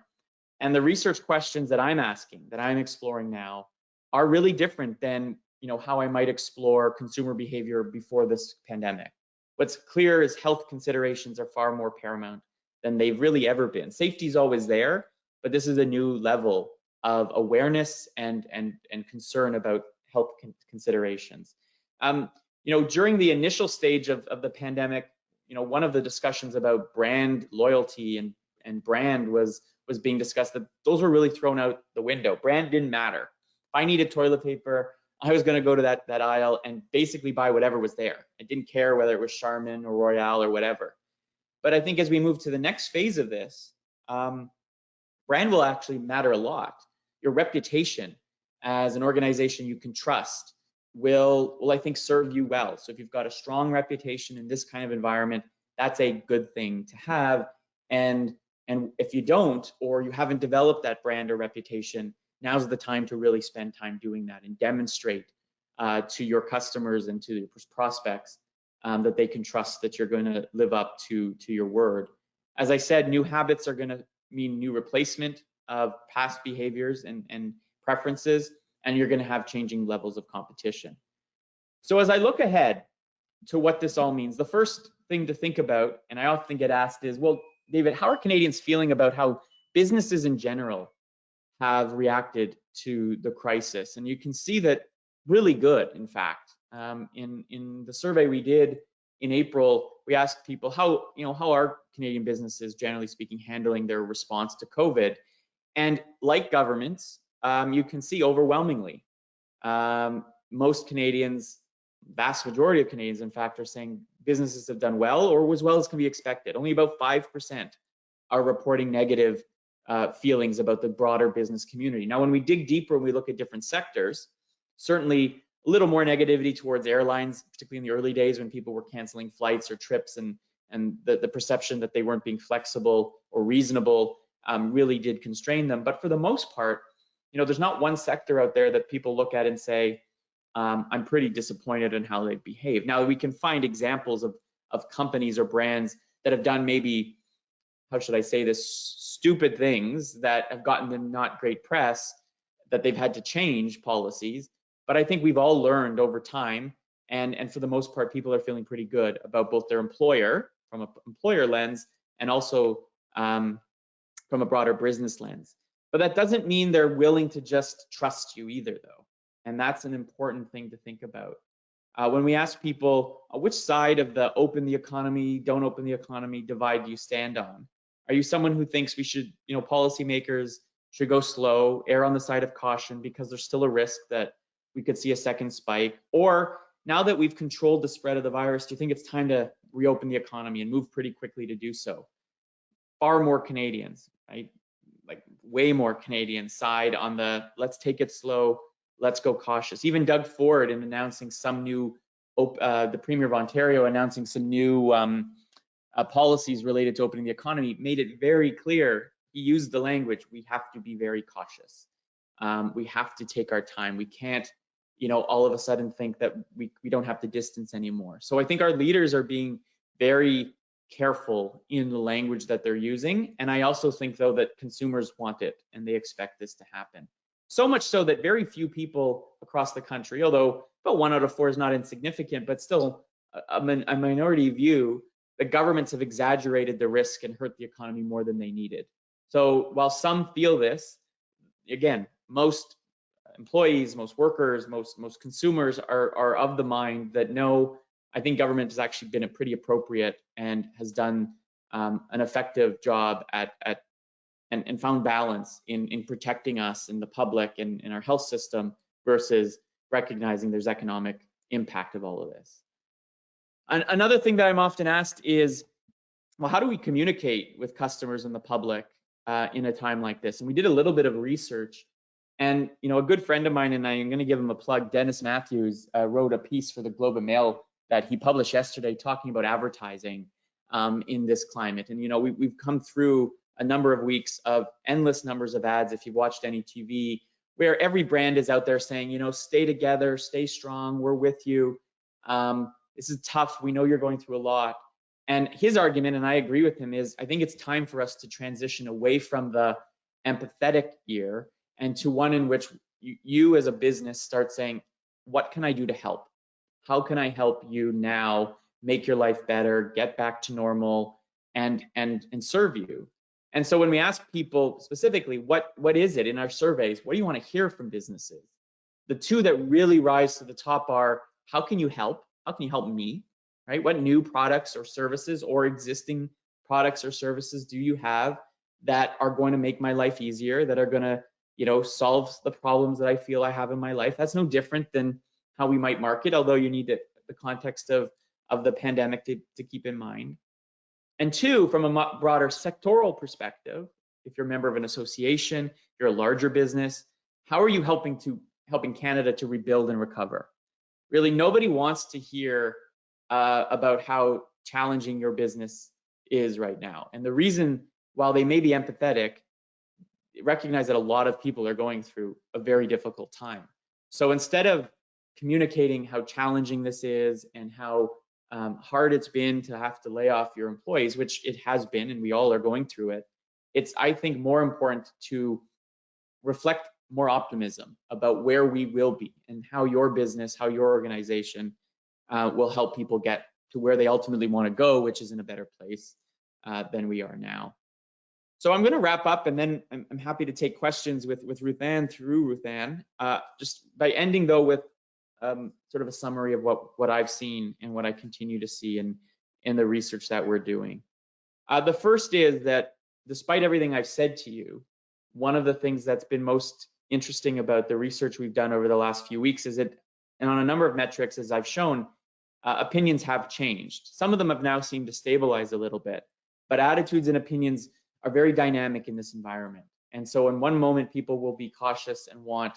And the research questions that I'm asking, that I'm exploring now, are really different than how I might explore consumer behavior before this pandemic. What's clear is health considerations are far more paramount than they've really ever been. Safety is always there, but this is a new level of awareness and concern about health considerations. During the initial stage of the pandemic, one of the discussions about brand loyalty and brand was being discussed, that those were really thrown out the window. Brand didn't matter. If I needed toilet paper, I was going to go to that aisle and basically buy whatever was there. I didn't care whether it was Charmin or Royale or whatever. But I think as we move to the next phase of this, brand will actually matter a lot. Your reputation as an organization you can trust will I think serve you well. So if you've got a strong reputation in this kind of environment, that's a good thing to have. And if you don't, or you haven't developed that brand or reputation, now's the time to really spend time doing that and demonstrate to your customers and to your prospects that they can trust that you're going to live up to your word. As I said, new habits are going to mean new replacement of past behaviors and preferences, and you're going to have changing levels of competition. So as I look ahead to what this all means, the first thing to think about, and I often get asked is, well, David, how are Canadians feeling about how businesses in general have reacted to the crisis? And you can see that really good, in fact. In the survey we did in April, we asked people how are Canadian businesses, generally speaking, handling their response to COVID? And like governments, you can see overwhelmingly, most Canadians, vast majority of Canadians, in fact, are saying businesses have done well or as well as can be expected. Only about 5% are reporting negative feelings about the broader business community. Now, when we dig deeper and we look at different sectors, certainly a little more negativity towards airlines, particularly in the early days when people were canceling flights or trips, and the perception that they weren't being flexible or reasonable really did constrain them. But for the most part, there's not one sector out there that people look at and say, I'm pretty disappointed in how they behave. Now, we can find examples of companies or brands that have done maybe, how should I say this, stupid things that have gotten them not great press, that they've had to change policies. But I think we've all learned over time, and for the most part, people are feeling pretty good about both their employer, from an employer lens, and also from a broader business lens. But that doesn't mean they're willing to just trust you either, though. And that's an important thing to think about. When we ask people, which side of the open the economy, don't open the economy divide do you stand on? Are you someone who thinks we should, policymakers should go slow, err on the side of caution because there's still a risk that we could see a second spike? Or now that we've controlled the spread of the virus, do you think it's time to reopen the economy and move pretty quickly to do so? Far more Canadians, right? Like way more Canadians side on the let's take it slow, let's go cautious. Even Doug Ford, in announcing some new, the Premier of Ontario announcing some new policies related to opening the economy, made it very clear. He used the language, we have to be very cautious. We have to take our time. We can't, all of a sudden think that we don't have to distance anymore. So I think our leaders are being very careful in the language that they're using. And I also think, though, that consumers want it and they expect this to happen. So much so that very few people across the country, although about 1 out of 4 is not insignificant, but still a minority view, the governments have exaggerated the risk and hurt the economy more than they needed. So while some feel this, again, most employees, most workers, most consumers are of the mind that no, I think government has actually been pretty appropriate and has done an effective job and found balance in protecting us and the public and in our health system versus recognizing there's economic impact of all of this. Another thing that I'm often asked is, well, how do we communicate with customers and the public in a time like this? And we did a little bit of research, and a good friend of mine, and I'm going to give him a plug, Dennis Matthews, wrote a piece for the Globe and Mail that he published yesterday talking about advertising in this climate. And we've come through a number of weeks of endless numbers of ads, if you've watched any TV, where every brand is out there saying, stay together, stay strong, we're with you. This is tough. We know you're going through a lot. And his argument, and I agree with him, is I think it's time for us to transition away from the empathetic ear and to one in which you as a business start saying, what can I do to help? How can I help you now make your life better, get back to normal, and serve you? And so when we ask people specifically, what is it in our surveys? What do you want to hear from businesses? The two that really rise to the top are, how can you help? How can you help me? Right? What new products or services or existing products or services do you have that are going to make my life easier, that are going to, solve the problems that I feel I have in my life? That's no different than how we might market, although you need the context of the pandemic to keep in mind. And two, from a broader sectoral perspective, if you're a member of an association, you're a larger business, how are you helping Canada to rebuild and recover? Really, nobody wants to hear about how challenging your business is right now. And the reason, while they may be empathetic, recognize that a lot of people are going through a very difficult time. So instead of communicating how challenging this is and how hard it's been to have to lay off your employees, which it has been, and we all are going through it, it's, I think, more important to reflect more optimism about where we will be and how your business, how your organization will help people get to where they ultimately want to go, which is in a better place than we are now. So I'm going to wrap up, and then I'm happy to take questions with Ruth Ann through Ruth Ann. Just by ending though with sort of a summary of what I've seen and what I continue to see in the research that we're doing. The first is that despite everything I've said to you, one of the things that's been most interesting about the research we've done over the last few weeks is that, and on a number of metrics, as I've shown, opinions have changed. Some of them have now seemed to stabilize a little bit, but attitudes and opinions are very dynamic in this environment. And so in one moment, people will be cautious and want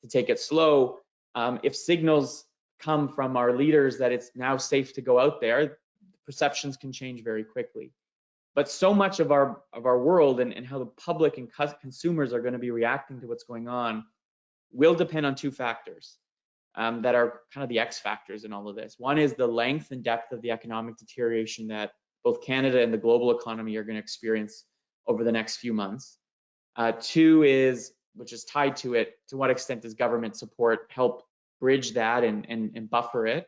to take it slow. If signals come from our leaders that it's now safe to go out there, perceptions can change very quickly. But so much of our world and how the public and consumers are going to be reacting to what's going on will depend on two factors that are kind of the X factors in all of this. One is the length and depth of the economic deterioration that both Canada and the global economy are going to experience over the next few months. Two is, which is tied to it, to what extent does government support help bridge that and buffer it?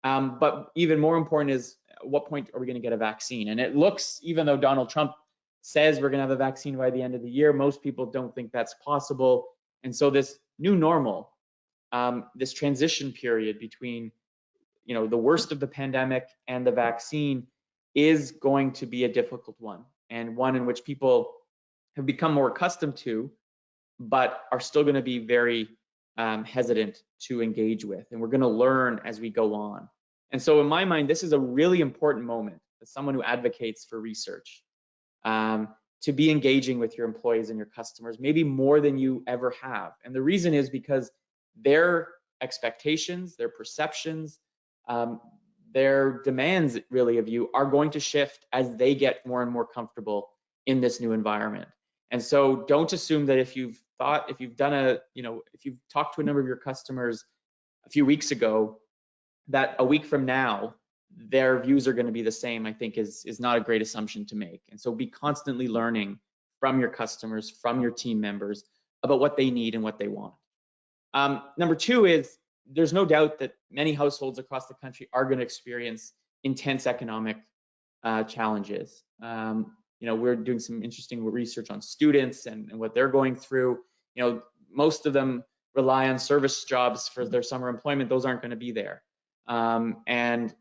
But even more important is, at what point are we going to get a vaccine? And it looks, even though Donald Trump says we're going to have a vaccine by the end of the year, most people don't think that's possible. And so this new normal, this transition period between the worst of the pandemic and the vaccine is going to be a difficult one, and one in which people have become more accustomed to, but are still going to be very hesitant to engage with. And we're going to learn as we go on. And so in my mind, this is a really important moment as someone who advocates for research, to be engaging with your employees and your customers, maybe more than you ever have. And the reason is because their expectations, their perceptions, their demands really of you are going to shift as they get more and more comfortable in this new environment. And so don't assume that if you've talked to a number of your customers a few weeks ago, that a week from now, their views are going to be the same, I think is not a great assumption to make. And so be constantly learning from your customers, from your team members about what they need and what they want. Number two is, there's no doubt that many households across the country are going to experience intense economic challenges. We're doing some interesting research on students and what they're going through. Most of them rely on service jobs for their summer employment. Those aren't going to be there. And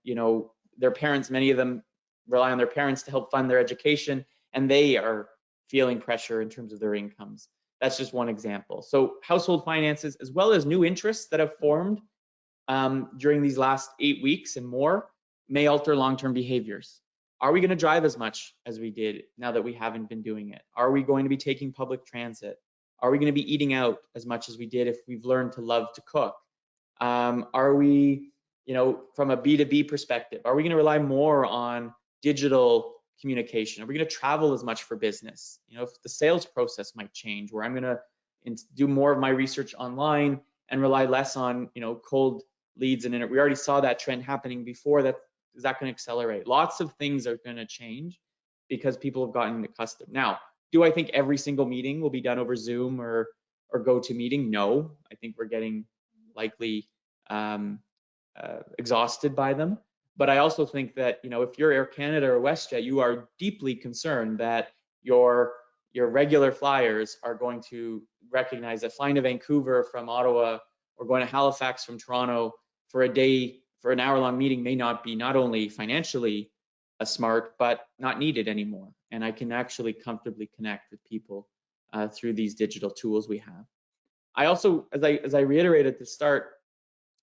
their parents, many of them rely on their parents to help fund their education, and they are feeling pressure in terms of their incomes. That's just one example. So household finances, as well as new interests that have formed during these last 8 weeks and more, may alter long-term behaviors. Are we going to drive as much as we did now that we haven't been doing it? Are we going to be taking public transit? Are we going to be eating out as much as we did if we've learned to love to cook? Are we, from a B2B perspective, are we going to rely more on digital communication? Are we going to travel as much for business? If the sales process might change, where I'm going to do more of my research online and rely less on, cold leads and we already saw that trend happening before. Is that going to accelerate? Lots of things are going to change because people have gotten accustomed. Now, do I think every single meeting will be done over Zoom or GoToMeeting? No, I think we're getting likely exhausted by them. But I also think that, if you're Air Canada or WestJet, you are deeply concerned that your regular flyers are going to recognize that flying to Vancouver from Ottawa or going to Halifax from Toronto for a day, for an hour-long meeting may not be not only financially smart, but not needed anymore. And I can actually comfortably connect with people through these digital tools we have. I also, as I reiterated at the start,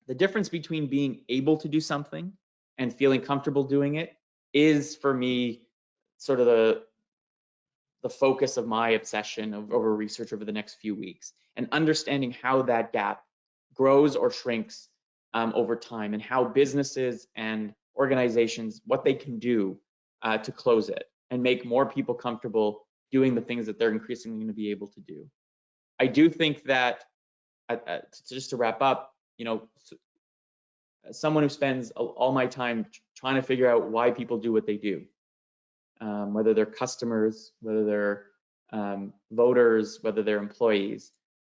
the difference between being able to do something and feeling comfortable doing it is, for me, sort of the focus of my obsession over research over the next few weeks, and understanding how that gap grows or shrinks over time, and how businesses and organizations, what they can do to close it and make more people comfortable doing the things that they're increasingly going to be able to do. I do think that, just to wrap up, someone who spends all my time trying to figure out why people do what they do, whether they're customers, whether they're voters, whether they're employees,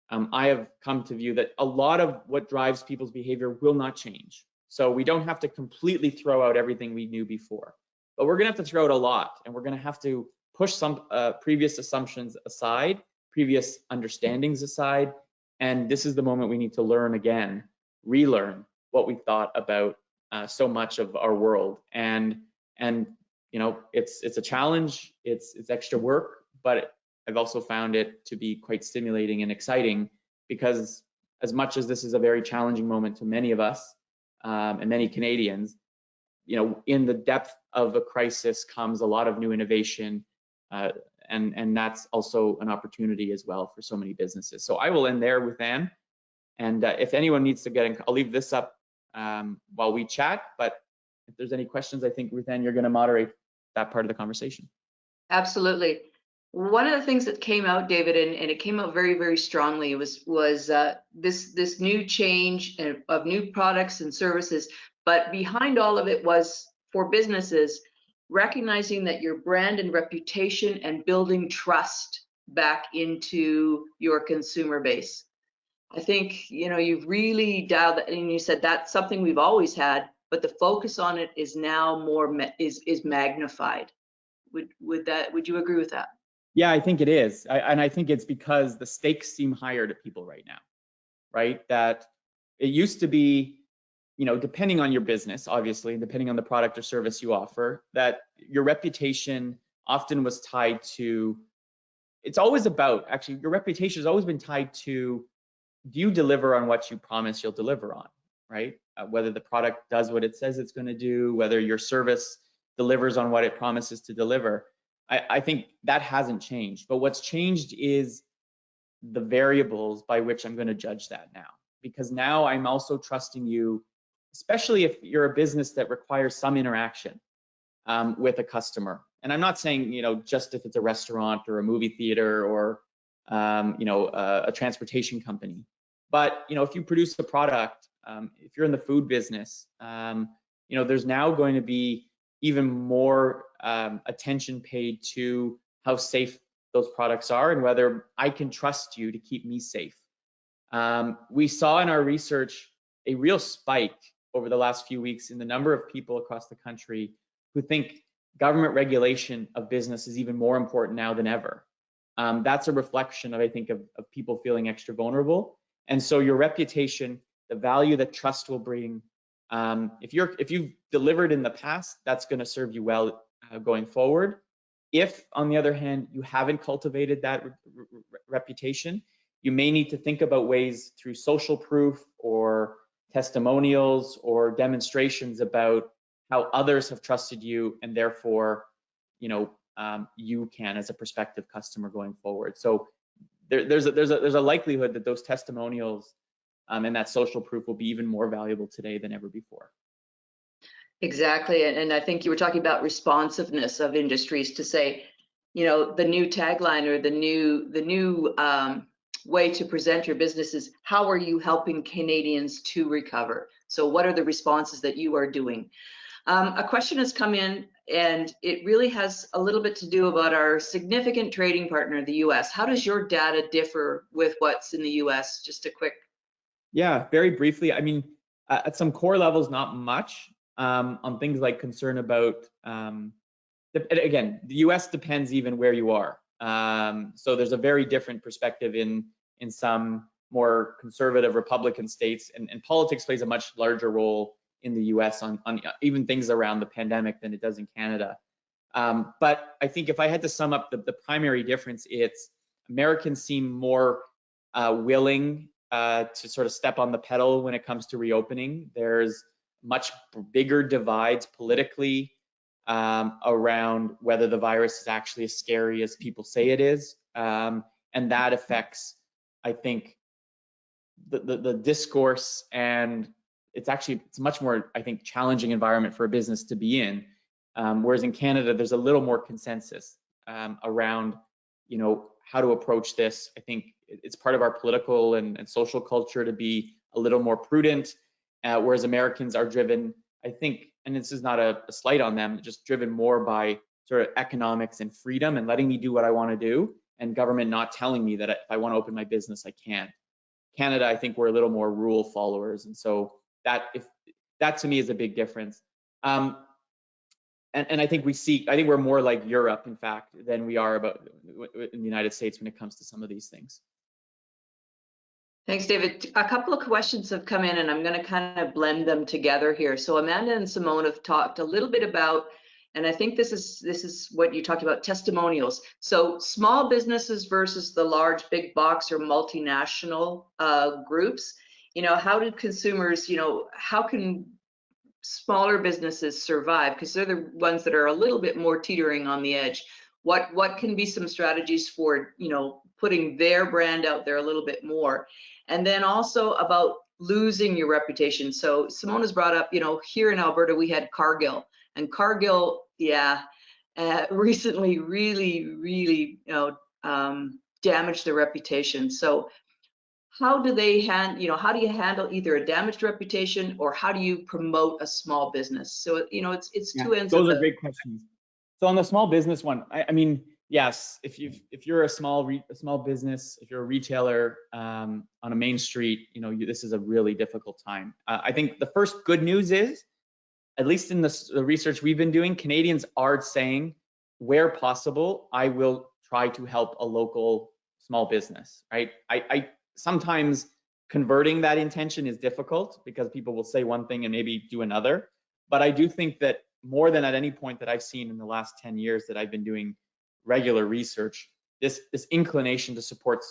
I have come to view that a lot of what drives people's behavior will not change. So we don't have to completely throw out everything we knew before, but we're going to have to throw out a lot, and we're going to have to push some previous assumptions aside, previous understandings aside, and this is the moment we need to learn again, relearn what we thought about so much of our world. And it's a challenge, it's extra work, but I've also found it to be quite stimulating and exciting, because as much as this is a very challenging moment to many of us and many Canadians, in the depth of a crisis comes a lot of new innovation, and that's also an opportunity as well for so many businesses. So I will end there with Anne, and if anyone needs to get in, I'll leave this up while we chat, but if there's any questions, I think, Ruth Ann, you're going to moderate that part of the conversation. Absolutely. One of the things that came out, David, and it came out very, very strongly, was this new change of new products and services. But behind all of it was, for businesses, recognizing that your brand and reputation and building trust back into your consumer base. I think, you've really dialed it, and you said that's something we've always had, but the focus on it is now is magnified. Would you agree with that? Yeah, I think it is. And I think it's because the stakes seem higher to people right now, right? That it used to be, depending on your business, obviously, depending on the product or service you offer, that your reputation often was tied to, your reputation has always been tied to, do you deliver on what you promise you'll deliver on, right? Whether the product does what it says it's going to do, whether your service delivers on what it promises to deliver. I think that hasn't changed, but what's changed is the variables by which I'm going to judge that now, because now I'm also trusting you, especially if you're a business that requires some interaction with a customer. And I'm not saying, just if it's a restaurant or a movie theater or, a transportation company, but, if you produce a product, if you're in the food business, there's now going to be even more attention paid to how safe those products are and whether I can trust you to keep me safe. We saw in our research a real spike over the last few weeks in the number of people across the country who think government regulation of business is even more important now than ever. That's a reflection of, I think, of people feeling extra vulnerable. And so your reputation, the value that trust will bring, if you've delivered in the past, that's going to serve you well going forward. If, on the other hand, you haven't cultivated that reputation, you may need to think about ways through social proof or testimonials or demonstrations about how others have trusted you, and therefore, you can as a prospective customer going forward. So there's a likelihood that those testimonials and that social proof will be even more valuable today than ever before. Exactly, and I think you were talking about responsiveness of industries to say, the new tagline or the new way to present your business is, how are you helping Canadians to recover? So what are the responses that you are doing? A question has come in, and it really has a little bit to do about our significant trading partner, the US. How does your data differ with what's in the US? Just a quick. Yeah, very briefly. I mean, at some core levels, not much on things like concern about, again, the US depends even where you are. So there's a very different perspective in some more conservative Republican states, and politics plays a much larger role in the US on even things around the pandemic than it does in Canada. But I think if I had to sum up the primary difference, it's Americans seem more willing to sort of step on the pedal when it comes to reopening. There's much bigger divides politically around whether the virus is actually as scary as people say it is. And that affects, I think, the discourse, and it's a much more, I think, challenging environment for a business to be in. Whereas in Canada, there's a little more consensus around, how to approach this. I think it's part of our political and social culture to be a little more prudent, whereas Americans are driven, I think, and this is not a slight on them, just driven more by sort of economics and freedom and letting me do what I want to do, and government not telling me that if I want to open my business, I can't. Canada, I think we're a little more rule followers, and so that to me is a big difference. And I think I think we're more like Europe, in fact, than we are in the United States when it comes to some of these things. Thanks, David. A couple of questions have come in, and I'm going to kind of blend them together here. So Amanda and Simone have talked a little bit about, and I think this is what you talked about, testimonials. So small businesses versus the large big box or multinational groups. How do consumers, how can smaller businesses survive? Because they're the ones that are a little bit more teetering on the edge. What can be some strategies for, putting their brand out there a little bit more? And then also about losing your reputation. So Simone has brought up, here in Alberta, we had Cargill, and Cargill, recently really, damaged their reputation. So how do how do you handle either a damaged reputation, or how do you promote a small business? So, it's two ends of those are great questions. So on the small business one, I mean, yes, if you're a small business, if you're a retailer on a main street, this is a really difficult time. I think the first good news is, at least in the research we've been doing, Canadians are saying, where possible, I will try to help a local small business, right? I sometimes converting that intention is difficult because people will say one thing and maybe do another. But I do think that more than at any point that I've seen in the last 10 years that I've been doing regular research, this inclination to support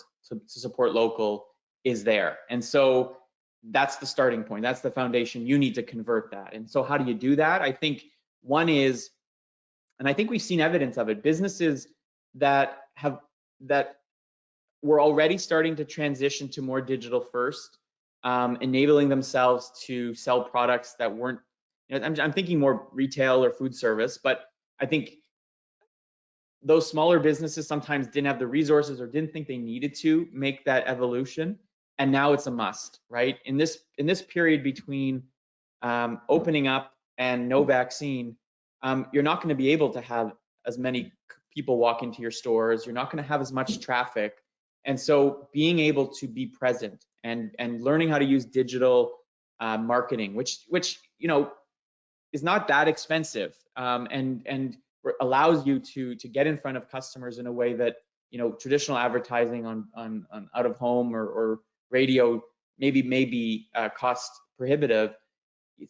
local is there. And so that's the starting point. That's the foundation. You need to convert that. And so how do you do that? I think one is, and I think we've seen evidence of it, businesses that were already starting to transition to more digital first, enabling themselves to sell products that weren't, I'm thinking more retail or food service, but I think those smaller businesses sometimes didn't have the resources or didn't think they needed to make that evolution. And now it's a must, right? In this period between opening up and no vaccine, you're not going to be able to have as many people walk into your stores. You're not going to have as much traffic. And so being able to be present and learning how to use digital marketing, which is not that expensive, and allows you to get in front of customers in a way that, you know, traditional advertising on out of home or radio maybe may be cost prohibitive.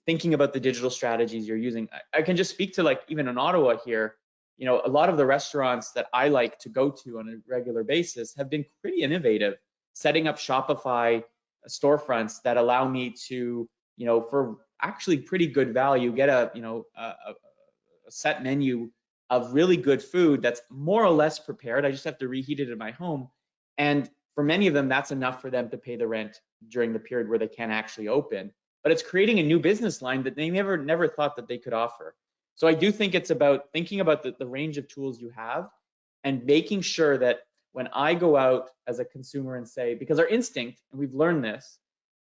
Thinking about the digital strategies you're using, I can just speak to, like, even in Ottawa here, you know, a lot of the restaurants that I like to go to on a regular basis have been pretty innovative, setting up Shopify storefronts that allow me to, you know, for actually pretty good value, get a, you know, a set menu of really good food that's more or less prepared. I just have to reheat it in my home. And for many of them, that's enough for them to pay the rent during the period where they can't actually open. But it's creating a new business line that they never thought that they could offer. So I do think it's about thinking about the range of tools you have and making sure that when I go out as a consumer and say, because our instinct, and we've learned this,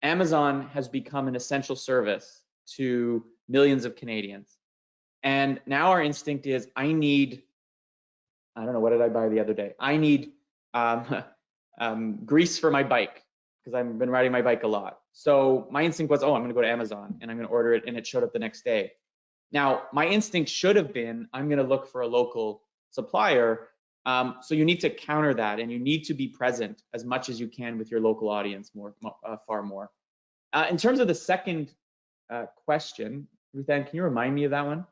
Amazon has become an essential service to millions of Canadians. And now our instinct is, I don't know, what did I buy the other day? I need grease for my bike because I've been riding my bike a lot. So my instinct was, oh, I'm gonna go to Amazon and I'm gonna order it, and it showed up the next day. Now, my instinct should have been, I'm gonna look for a local supplier. So you need to counter that, and you need to be present as much as you can with your local audience far more. In terms of the second question, Ruth Ann, can you remind me of that one?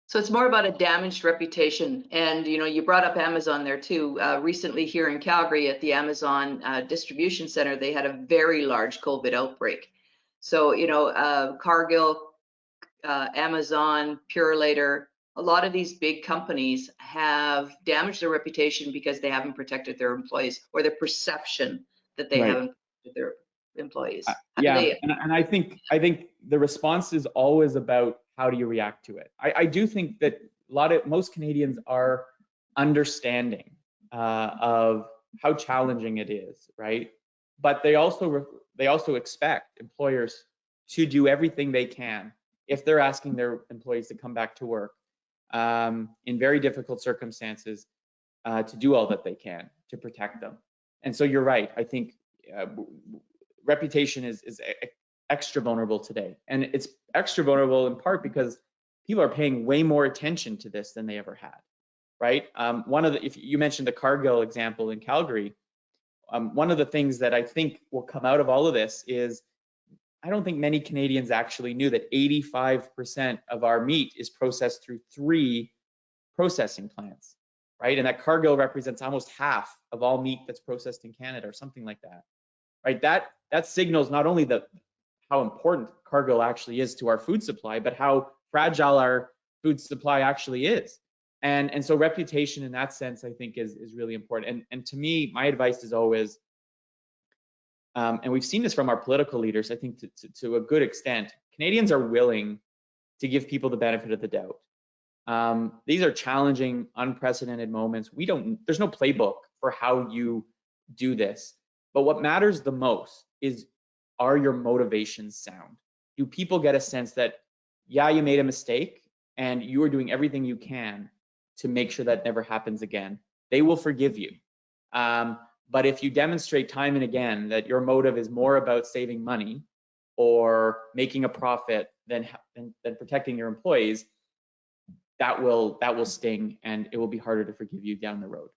So it's more about a damaged reputation. And, you know, you brought up Amazon there too. Recently here in Calgary at the Amazon distribution center, they had a very large COVID outbreak. So, you know, Cargill, Amazon, Purolator, a lot of these big companies have damaged their reputation because they haven't protected their employees, or the perception that they haven't protected their employees. Yeah, and I think the response is always about how do you react to it. I do think that most Canadians are understanding of how challenging it is, right? But they also expect employers to do everything they can if they're asking their employees to come back to work in very difficult circumstances, to do all that they can to protect them. And so you're right. I think reputation is extra vulnerable today, and it's extra vulnerable in part because people are paying way more attention to this than they ever had, right? If you mentioned the Cargill example in Calgary, one of the things that I think will come out of all of this is, I don't think many Canadians actually knew that 85% of our meat is processed through 3 processing plants, right? And that Cargill represents almost half of all meat that's processed in Canada, or something like that, right? That signals not only how important Cargill actually is to our food supply, but how fragile our food supply actually is. And so reputation in that sense, I think, is really important. And to me, my advice is always, and we've seen this from our political leaders, I think to a good extent, Canadians are willing to give people the benefit of the doubt. These are challenging, unprecedented moments. There's no playbook for how you do this. But what matters the most is, are your motivations sound? Do people get a sense that, yeah, you made a mistake and you are doing everything you can to make sure that never happens again? They will forgive you. But if you demonstrate time and again that your motive is more about saving money or making a profit than protecting your employees, that will sting, and it will be harder to forgive you down the road.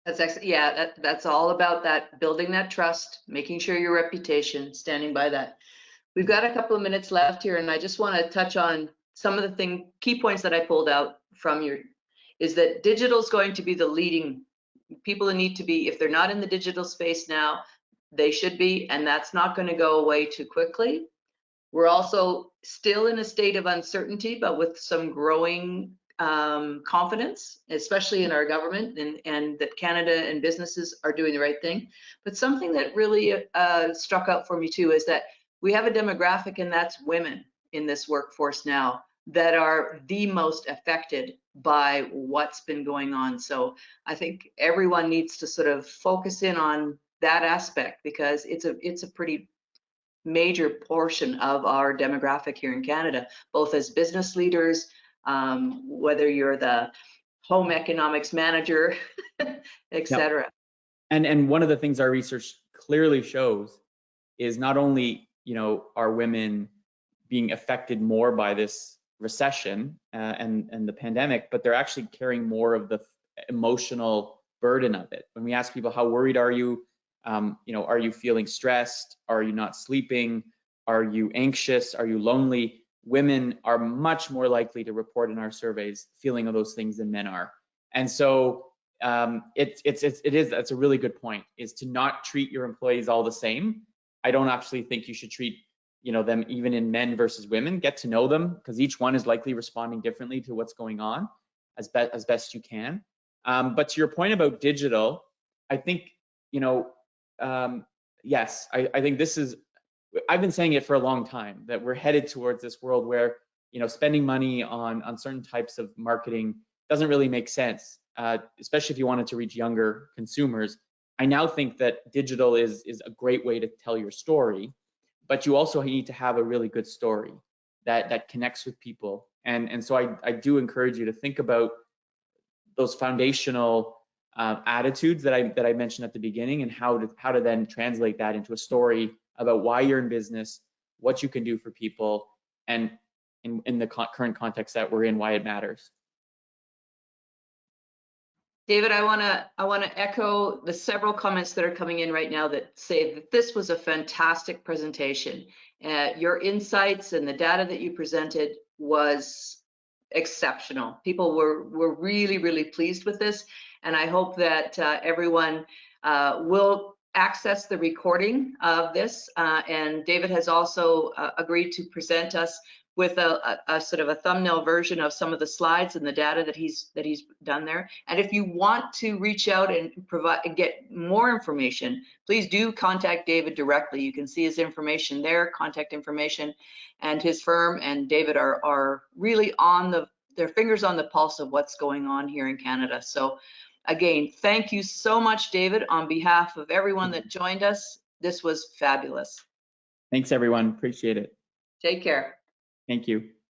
That's excellent. Yeah, that's all about that, building that trust, making sure your reputation, standing by that. We've got a couple of minutes left here, and I just want to touch on some of the key points that I pulled out from is that digital is going to be the leading. People need to be, if they're not in the digital space now, they should be, and that's not going to go away too quickly. We're also still in a state of uncertainty, but with some growing confidence, especially in our government, and that Canada and businesses are doing the right thing. But something that really struck out for me too is that we have a demographic, and that's women in this workforce now, that are the most affected by what's been going on. So I think everyone needs to sort of focus in on that aspect, because it's a pretty major portion of our demographic here in Canada, both as business leaders, whether you're the home economics manager, et cetera. Yep. And one of the things our research clearly shows is not only, are women being affected more by this recession and the pandemic, but they're actually carrying more of the emotional burden of it. When we ask people, how worried are you? Are you feeling stressed? Are you not sleeping? Are you anxious? Are you lonely? Women are much more likely to report in our surveys feeling of those things than men are. And so that's a really good point, is to not treat your employees all the same. I don't actually think you should treat them even in men versus women. Get to know them, because each one is likely responding differently to what's going on as best you can. But to your point about digital, I think yes, I think this is, I've been saying it for a long time, that we're headed towards this world where spending money on certain types of marketing doesn't really make sense, especially if you wanted to reach younger consumers. I now think that digital is a great way to tell your story, but you also need to have a really good story that connects with people. And so I do encourage you to think about those foundational attitudes that I mentioned at the beginning, and how to then translate that into a story about why you're in business, what you can do for people, and in the current context that we're in, why it matters. David, I want to echo the several comments that are coming in right now that say that this was a fantastic presentation. Your insights and the data that you presented was exceptional. People were really, really pleased with this, and I hope that everyone will access the recording of this. And David has also agreed to present us with a sort of a thumbnail version of some of the slides and the data that he's done there. And if you want to reach out and get more information, please do contact David directly. You can see his information there, contact information, and his firm and David are really on their fingers on the pulse of what's going on here in Canada. So again, thank you so much, David, on behalf of everyone that joined us. This was fabulous. Thanks, everyone. Appreciate it. Take care. Thank you.